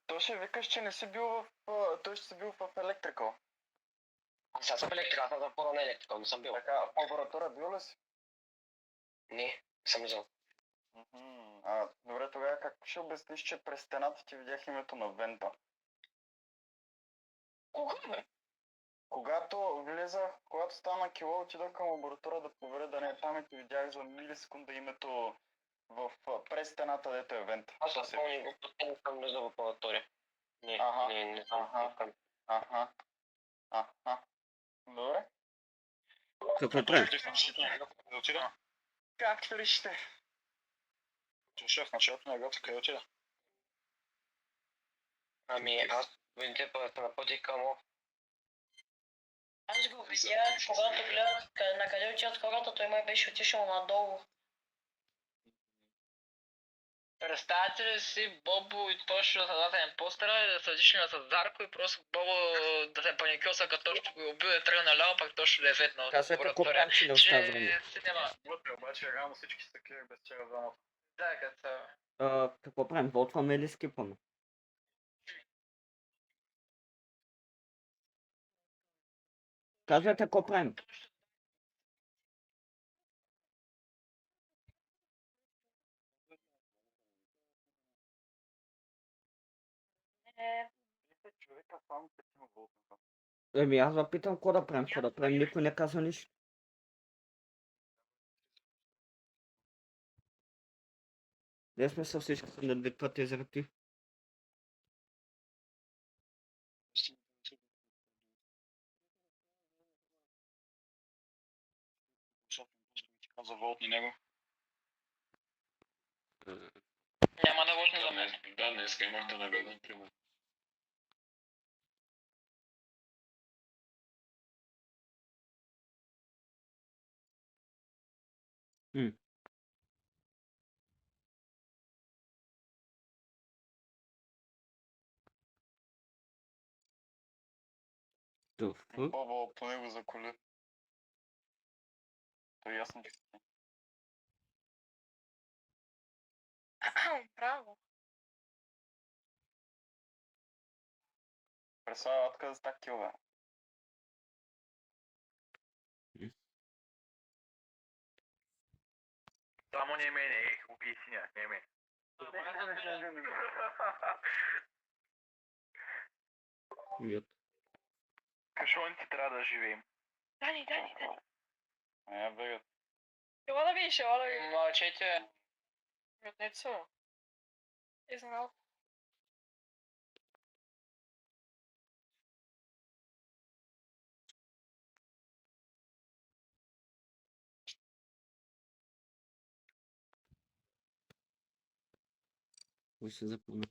Тоше, викаш, че не си бил той ще си бил в електрикал. Аз съм в електрика, аз съм запора на електрика, не съм бил. Така, в лаборатория бил ли си? Не съм взел. Добре, тогава как ще обясниш, че през стената ти видях името на Вента? Кога, бе? Когато стана кило, отидох към лаборатория да проверя да не е там и ти видях за милисекунда името през стената, дето е Вента. Аз съм спомням го, не съм влезал в лаборатория. Не съм. Добре. Какво правим? Да отида? Както решите. Тоше, в началото на играта къде отида? Аз видите се напътих към Аз го видях, когато гледах на къде отиват хората, той май беше отишъл надолу. Представете ли си Бобо и Тошо да са даден постера и да са отишли с Зарко и просто Бобо да се паникьоса като Тошо го е убил и тръгна наляво, пак Тошо да е ветнал. Казвайте какво правим, че не оставаме. Вътре обаче реално всички са крият без вчера двамата. Да, като... Какво правим? Волтваме или скипваме? Казвайте какво правим. Аз ви питам какво да правим, никой не казва нищо. Де сме са всички са неадекватни заради. За Волт и него. Няма да вочне за мен. Да, днеска имахте награден пример. Баба, по него за коли. То ясно, че Браво. представя откъде ста кил, бе. Само не мене, убий синя, не мене. Кашоните трябва да живеем. Дани. Бегат. Ела да видиш, ела да видиш. Мълчете. Ръднецо. Изнал. Кой се запомня?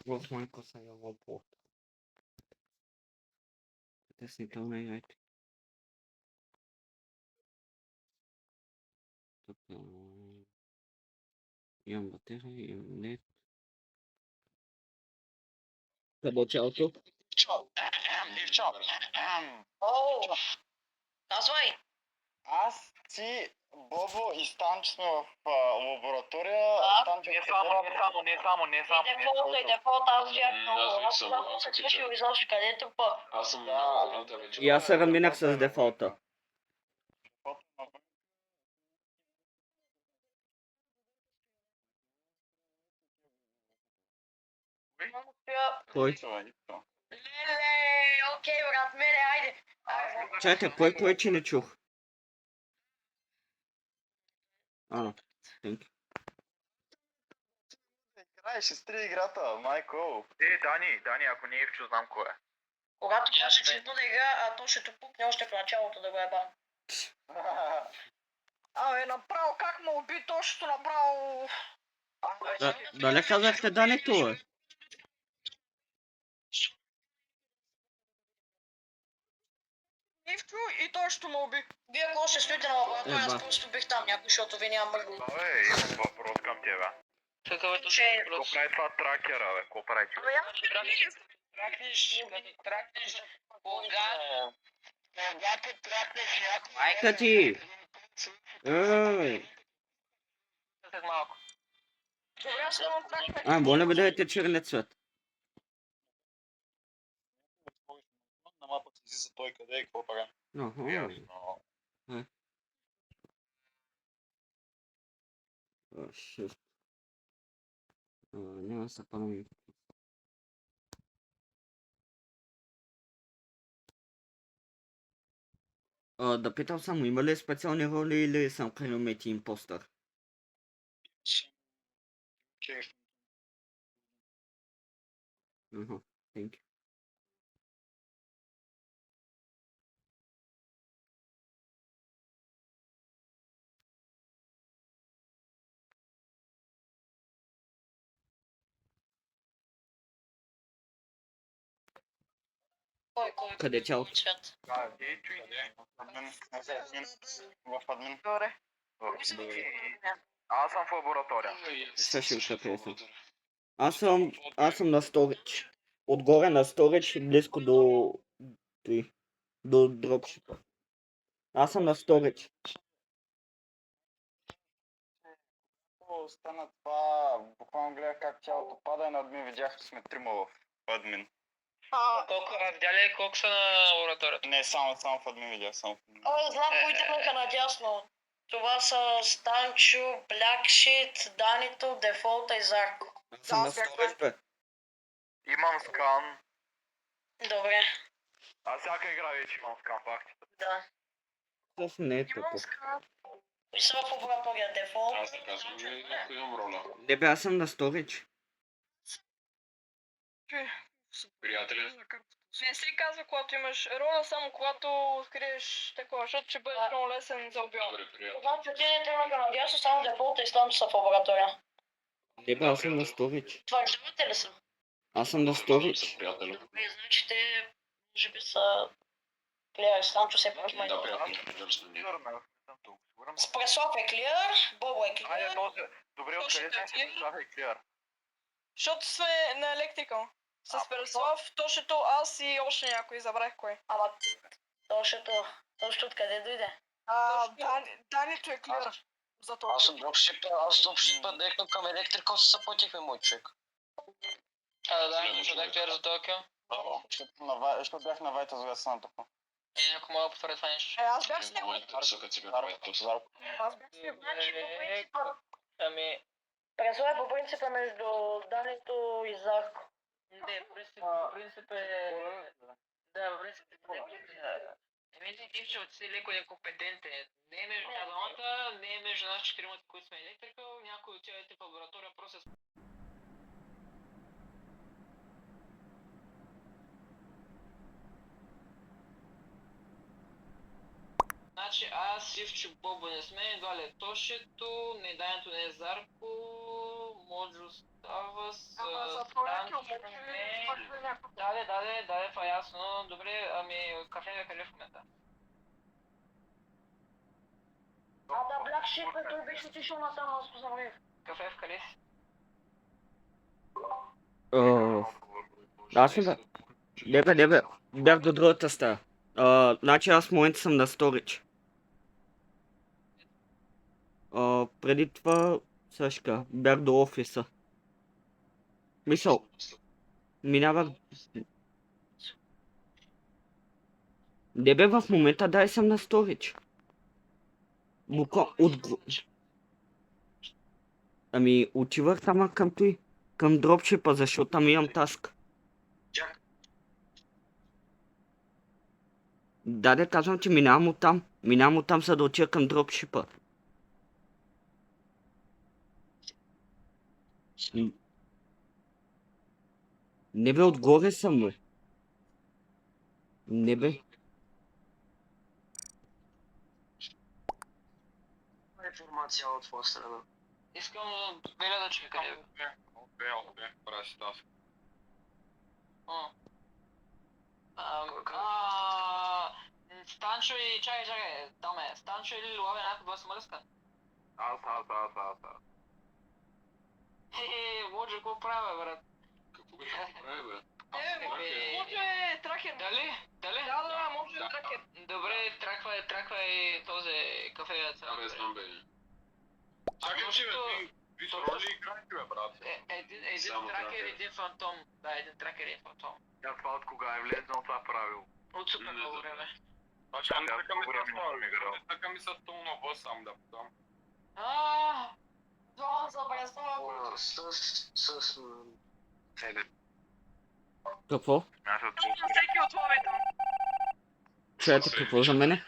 В майко са ява порт. Притеснително играйте. Така. Имам батерия, имам нет. Работи ауто. Оу! Казвай! Аз, ти, Бобо и Станчо сме в лаборатория. Не само. И дефолта, аз бях много. Аз съм се свършил изобщо където пък. Аз съм вече. И аз се разминах с дефолта. Кой? Леле, окей, брат, мене, айде. Чакай, кой че не чух? Thank you. Играеш, изтри играта, майко. Дани, ако не е вчу, знам кой е. Когато каже, че да игра, а то ще те пукне още в началото да го еба. Направо как му уби точно направо... Дале казахте Дането, бе? Ивчо и той ще ме уби. Вие ако ще стоите на лаборатория, аз Еба. просто бих там някой, защото ви няма мъргал. Абе, имам въпрос към тебе. Какъв е този Че- въпрос? Какво прави това тракера, бе? Какво прави? Ама я Тракнеш, като тракнеш, когато Майка ти! Ей! след малко. добре, аз имам трак. А, моля ви да дадете черния цвет. На мапата излиза той къде и какво прави. Аха. Ясно. Shift. Няма да се пам'ятам. Да питам само, има ли специални роли или съм къномет и импостър? Аха, thank you. Кой? Къде е тялото? Цвят. Ти чуй. В админ. Добре. Аз съм в лаборатория. Също ще пресам. Аз съм на сторич. Отгоре на сторич, близко до дропшипа. Аз съм на сторич. Стана това, буквално гледах как тялото пада и на админ видях, че сме трима в админ. Видя ли колко са на лабораторията? Не, само в админ видях, само в админ. Знам кои тръгнаха надясно. Това са Станчо, Blacksheet, Данито, Дефолта и Зарко. Аз съм на аз бях сторич, бе. Имам скан. Добре, Аз всяка игра вече имам скан, фактите. да. Също не е тъпо. Имам скан. Кои са в лаборатория? Дефолт? Аз да казвам, че ако имам роля. Не бе, аз съм на сторич. Приятели, Не се казва, когато имаш роля, само когато откриеш такова, защото ще бъде много лесен за убиване. добре, приятели. Значи отиде тръгнаха надясно, само Дефолта и Станчо са в лаборатория. Не бе, аз съм на сторич. Твърждавате ли са? Аз съм на сторич. Приятели. Добре, значи те може би са клиер. Станчо все пак има Да, и... приятели, да сме ние. Сигурно, не съм тук. Сигурно. Спресов е клиер, Бобо е Айде, клиер. носи. Добре, Точно откъде така. се това е клиар? Защото сме на електрикъл. С Переслав, Тошето, аз и още някой, забрах кой. Ама точното откъде дойде? Данито е клиер. За това. Аз дропшипа дехнал към електрикал, се съпътихме, мой човек. Да, ще да клиер за Токио. Защото бях на Вайта, за да се натъпна. Ако мога да потвърдя това нещо. Аз бях с В него. момента висока цигара, Аз бях с него. Значи по принцип... Ами, Преслав е по принципа между Данито и Зарко. не, принцип е... Да, принцип е... Мисля, че от си леко некомпетентен. Не е между двамата, не е между нас четиримата, които сме електрикал, някой от тях в лаборатория просто Значи аз, Ивчо, Бобо не сме, едва ли е Тошето, не Дането не е Зарко, Моджо става с... Ама за Токио, Да, това е ясно. Добре, ами кафе е къде в момента? Да, Blacksheep, той беше отишъл натам, аз го забравих. Кафе в къде си? Аз не бе. Не бе. Бях до другата стая. Значи аз в момента съм на сторич. Преди това, също бях до офиса. Мисъл, минавах... Не бе, в момента дай съм на сторич. Ами, отивах там към дропшипа, защото там имам таск. Да, казвам, че минавам оттам. Минавам оттам, за да отида към дропшипа. Не бе, отгоре съм, бе. Не бе. Информация от твоя страна. Искам да беля да чуя къде бе. Окей, правя си тази. Станчо и... Чакай, там е. Станчо или Луаве някаква смръска? Аз. Може какво правя, брат? Какво беше да прави, бе? Може тракер. Дали? Да, може тракер. Добре, траквай този кафе. Да, бе, знам, бе. Чакай, Чакай, че, бе, ви с роли играйте, бе, брат. Един Само тракер, тракер. един фантом. Да, един тракер и един фантом. Това от кога е влезнал това правило? От супер Не много знам. време. Значи, Чакай, аз така ми по-време не съм играл. са така ми са тълно въз сам да потам. Това забръсва. С... Какво? Аз от На всеки от ловите. Чуете какво за мене?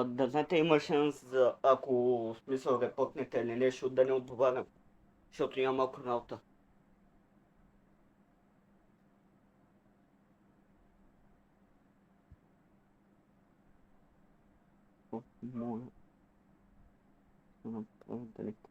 Да знаете, има шанс за, ако в смисъл репортнете или нещо, да не отговарям, защото няма малко работа. Моля. Да направя далеко.